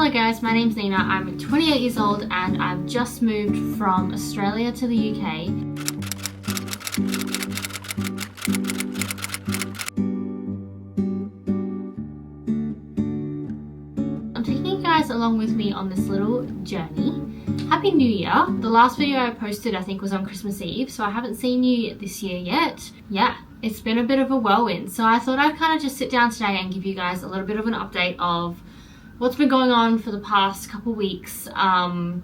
Hello guys, my name's Nina. I'm 28 years old and I've just moved from Australia to the UK. I'm taking you guys along with me on this little journey. Happy New Year! The last video I posted I think was on Christmas Eve, so I haven't seen you this year yet. Yeah, it's been a bit of a whirlwind, so I thought I'd kind of just sit down today and give you guys a little bit of an update of what's been going on for the past couple weeks.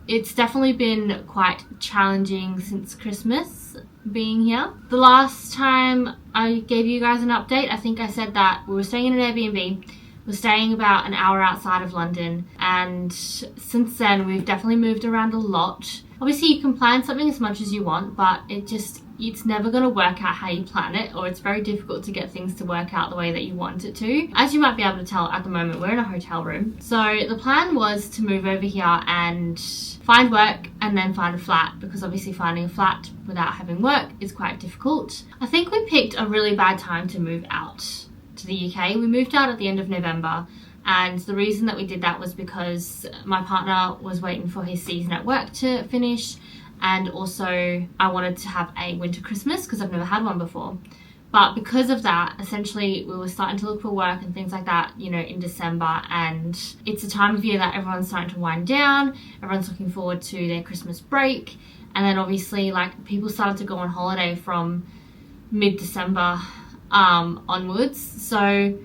It's definitely been quite challenging since Christmas being here. The last time I gave you guys an update, I think I said that we were staying in an Airbnb. We're staying about an hour outside of London, and since then we've definitely moved around a lot. Obviously you can plan something as much as you want, but it's never going to work out how you plan it, or it's very difficult to get things to work out the way that you want it to. As you might be able to tell, at the moment we're in a hotel room. So the plan was to move over here and find work and then find a flat, because obviously finding a flat without having work is quite difficult. I think we picked a really bad time to move out to the UK. We moved out at the end of November, and the reason that we did that was because my partner was waiting for his season at work to finish, and also I wanted to have a winter Christmas because I've never had one before. But because of that, essentially we were starting to look for work and things like that, you know, in December, and it's a time of year that everyone's starting to wind down, everyone's looking forward to their Christmas break, and then obviously like people started to go on holiday from mid-December onwards. So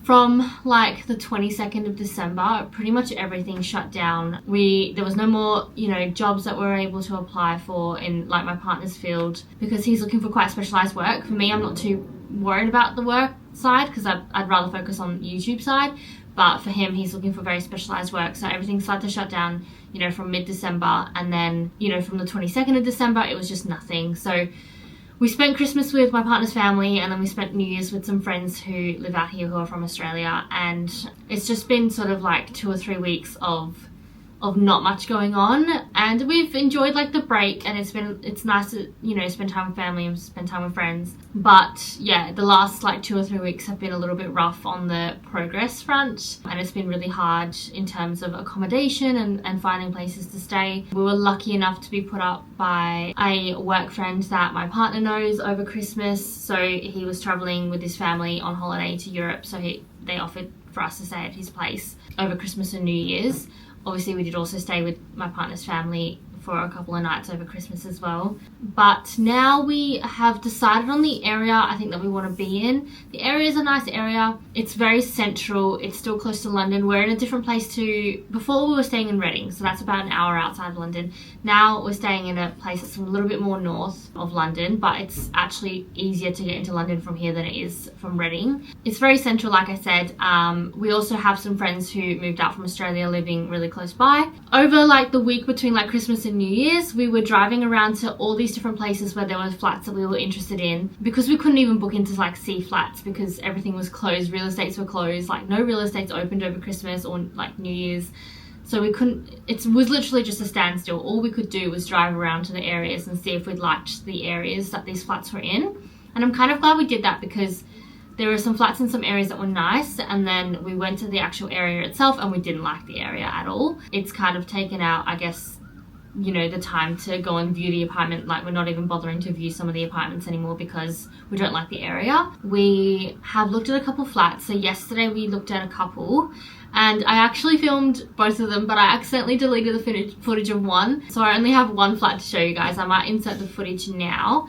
from like the 22nd of December, pretty much everything shut down. There was no more, you know, jobs that we were able to apply for in like my partner's field, because he's looking for quite specialized work. For me, I'm not too worried about the work side because I'd rather focus on YouTube side, but for him, he's looking for very specialized work. So everything started to shut down, you know, from mid-December, and then, you know, from the 22nd of December, it was just nothing. So we spent Christmas with my partner's family, and then we spent New Year's with some friends who live out here who are from Australia, and it's just been sort of like 2 or 3 weeks of not much going on, and we've enjoyed like the break, and it's nice to, you know, spend time with family and spend time with friends. But yeah, the last like 2 or 3 weeks have been a little bit rough on the progress front, and it's been really hard in terms of accommodation and finding places to stay. We were lucky enough to be put up by a work friend that my partner knows over Christmas, so he was traveling with his family on holiday to Europe, so they offered for us to stay at his place over Christmas and New Year's. Obviously we did also stay with my partner's family for a couple of nights over Christmas as well. But now we have decided on the area I think that we want to be in. The area is a nice area. It's very central. It's still close to London. We're in a different place to, before we were staying in Reading, so that's about an hour outside of London. Now we're staying in a place that's a little bit more north of London, but it's actually easier to get into London from here than it is from Reading. It's very central, like I said. We also have some friends who moved out from Australia living really close by. Over like the week between like Christmas and New Year's, we were driving around to all these different places where there were flats that we were interested in, because we couldn't even book into like C flats because everything was closed. Real estates were closed, like no real estates opened over Christmas or like New Year's, so we couldn't, it was literally just a standstill. All we could do was drive around to the areas and see if we'd liked the areas that these flats were in. And I'm kind of glad we did that, because there were some flats in some areas that were nice, and then we went to the actual area itself and we didn't like the area at all. It's kind of taken out, I guess, you know, the time to go and view the apartment. Like we're not even bothering to view some of the apartments anymore because we don't like the area. We have looked at a couple flats. So yesterday we looked at a couple, and I actually filmed both of them, but I accidentally deleted the footage of one, so I only have one flat to show you guys. I might insert the footage now.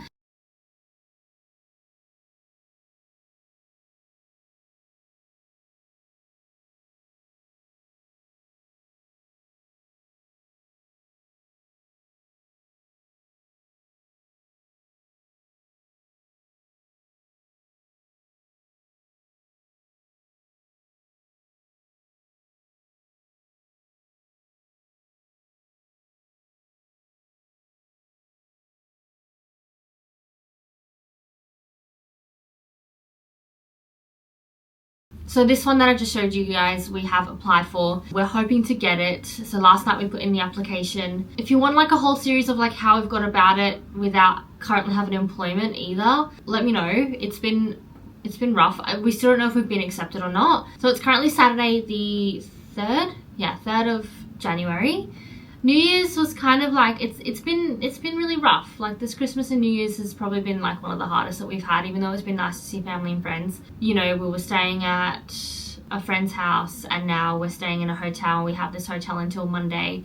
So this one that I just showed you guys, we have applied for. We're hoping to get it. So last night we put in the application. If you want like a whole series of like how we've gone about it without currently having employment either, let me know. It's been rough. We still don't know if we've been accepted or not. So it's currently Saturday the 3rd. 3rd of January. New Year's was kind of like, it's been really rough. Like this Christmas and New Year's has probably been like one of the hardest that we've had, even though it's been nice to see family and friends. You know, we were staying at a friend's house and now we're staying in a hotel. We have this hotel until Monday.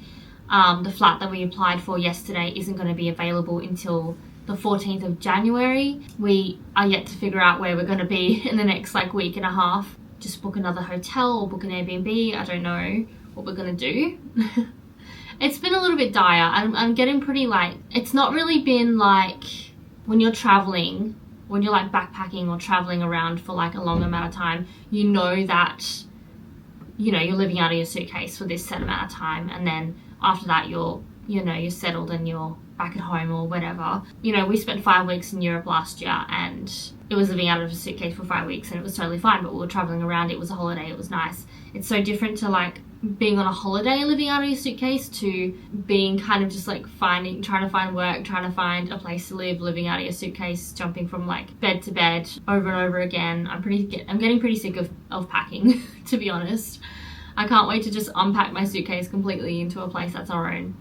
The flat that we applied for yesterday isn't going to be available until the 14th of January. We are yet to figure out where we're going to be in the next like week and a half. Just book another hotel or book an Airbnb. I don't know what we're going to do. It's been a little bit dire. I'm getting pretty like, it's not really been like when you're traveling, when you're like backpacking or traveling around for like a long amount of time, you know that, you know, you're living out of your suitcase for this set amount of time, and then after that you're settled and you're back at home or whatever. You know, we spent 5 weeks in Europe last year and it was living out of a suitcase for 5 weeks and it was totally fine, but we were traveling around, it was a holiday, it was nice. It's so different to like being on a holiday and living out of your suitcase to being kind of just like trying to find work, trying to find a place to live, living out of your suitcase, jumping from like bed to bed over and over again. I'm getting pretty sick of packing, to be honest. I can't wait to just unpack my suitcase completely into a place that's our own.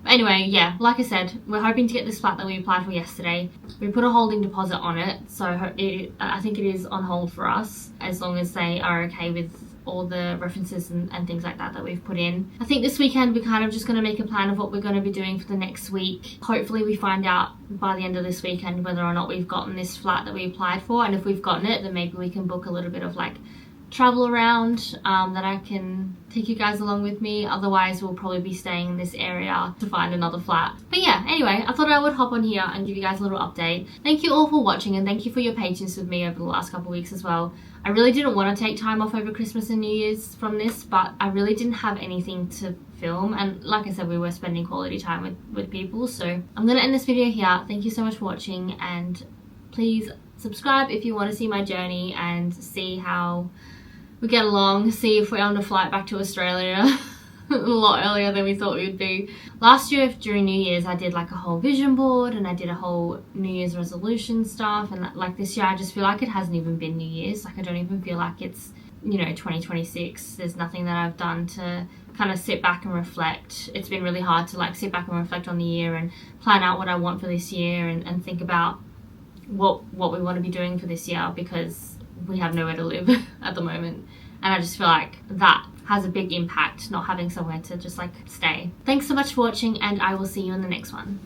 But anyway, yeah, like I said, we're hoping to get this flat that we applied for yesterday. We put a holding deposit on it, so I think it is on hold for us, as long as they are okay with all the references and things like that we've put in. I think this weekend we're kind of just going to make a plan of what we're going to be doing for the next week. Hopefully we find out by the end of this weekend whether or not we've gotten this flat that we applied for, and if we've gotten it, then maybe we can book a little bit of like travel around that I can take you guys along with me. Otherwise we'll probably be staying in this area to find another flat. But yeah, anyway, I thought I would hop on here and give you guys a little update. Thank you all for watching, and thank you for your patience with me over the last couple of weeks as well. I really didn't want to take time off over Christmas and New Year's from this, but I really didn't have anything to film, and like I said, we were spending quality time with people. So I'm gonna end this video here. Thank you so much for watching, and please subscribe if you want to see my journey and see how we get along, see if we're on a flight back to Australia a lot earlier than we thought we would be. Last year during New Year's I did like a whole vision board and I did a whole New Year's resolution stuff, and like this year I just feel like it hasn't even been New Year's. Like I don't even feel like it's, you know, 2026. There's nothing that I've done to kind of sit back and reflect. It's been really hard to like sit back and reflect on the year and plan out what I want for this year and think about what we want to be doing for this year, because we have nowhere to live at the moment, and I just feel like that has a big impact, not having somewhere to just like stay. Thanks so much for watching, and I will see you in the next one.